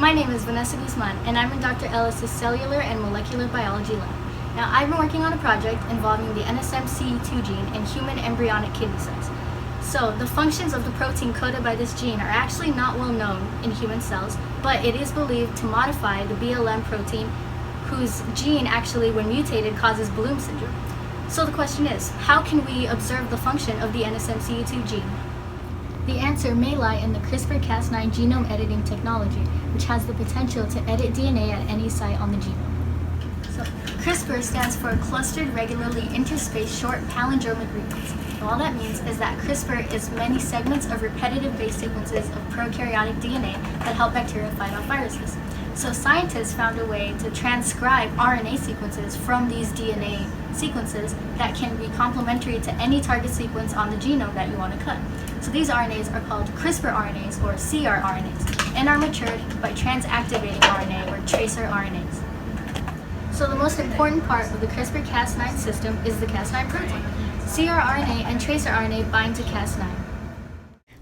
My name is Vanessa Guzman, and I'm in Dr. Ellis's Cellular and Molecular Biology lab. Now, I've been working on a project involving the NSMCE2 gene in human embryonic kidney cells. So, the functions of the protein coded by this gene are actually not well known in human cells, but it is believed to modify the BLM protein, whose gene actually, when mutated, causes Bloom syndrome. So the question is, how can we observe the function of the NSMCE2 gene? The answer may lie in the CRISPR-Cas9 genome editing technology, which has the potential to edit DNA at any site on the genome. So, CRISPR stands for Clustered Regularly Interspaced Short Palindromic Repeats. And all that means is that CRISPR is many segments of repetitive base sequences of prokaryotic DNA that help bacteria fight off viruses. So scientists found a way to transcribe RNA sequences from these DNA sequences that can be complementary to any target sequence on the genome that you want to cut. So these RNAs are called CRISPR RNAs or cRNAs and are matured by transactivating RNA or tracer RNAs. So the most important part of the CRISPR-Cas9 system is the Cas9 protein. cRNA and tracer RNA bind to Cas9.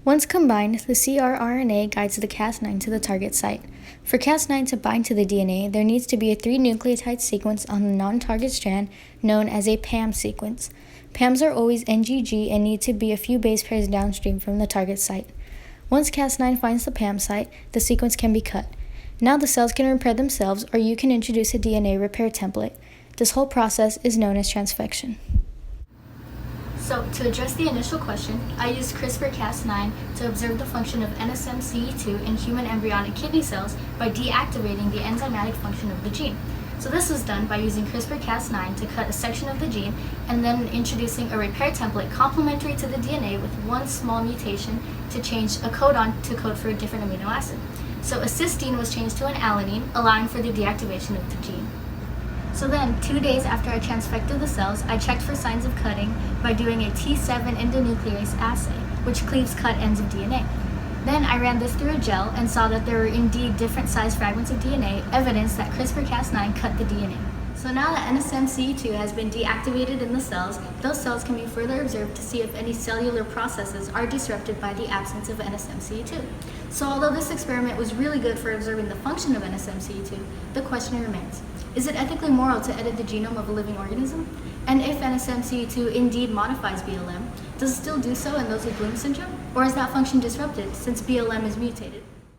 Once combined, the cRNA guides the Cas9 to the target site. For Cas9 to bind to the DNA, there needs to be a 3-nucleotide sequence on the non-target strand known as a PAM sequence. PAMs are always NGG and need to be a few base pairs downstream from the target site. Once Cas9 finds the PAM site, the sequence can be cut. Now the cells can repair themselves, or you can introduce a DNA repair template. This whole process is known as transfection. So, to address the initial question, I used CRISPR-Cas9 to observe the function of NSMCE2 in human embryonic kidney cells by deactivating the enzymatic function of the gene. So this was done by using CRISPR-Cas9 to cut a section of the gene and then introducing a repair template complementary to the DNA with one small mutation to change a codon to code for a different amino acid. So a cysteine was changed to an alanine, allowing for the deactivation of the gene. So then, 2 days after I transfected the cells, I checked for signs of cutting by doing a T7 endonuclease assay, which cleaves cut ends of DNA. Then I ran this through a gel and saw that there were indeed different sized fragments of DNA, evidence that CRISPR-Cas9 cut the DNA. So now that NSMCE2 has been deactivated in the cells, those cells can be further observed to see if any cellular processes are disrupted by the absence of NSMCE2. So although this experiment was really good for observing the function of NSMCE2, the question remains, is it ethically moral to edit the genome of a living organism? And if NSMCE2 indeed modifies BLM, does it still do so in those with Bloom syndrome? Or is that function disrupted since BLM is mutated?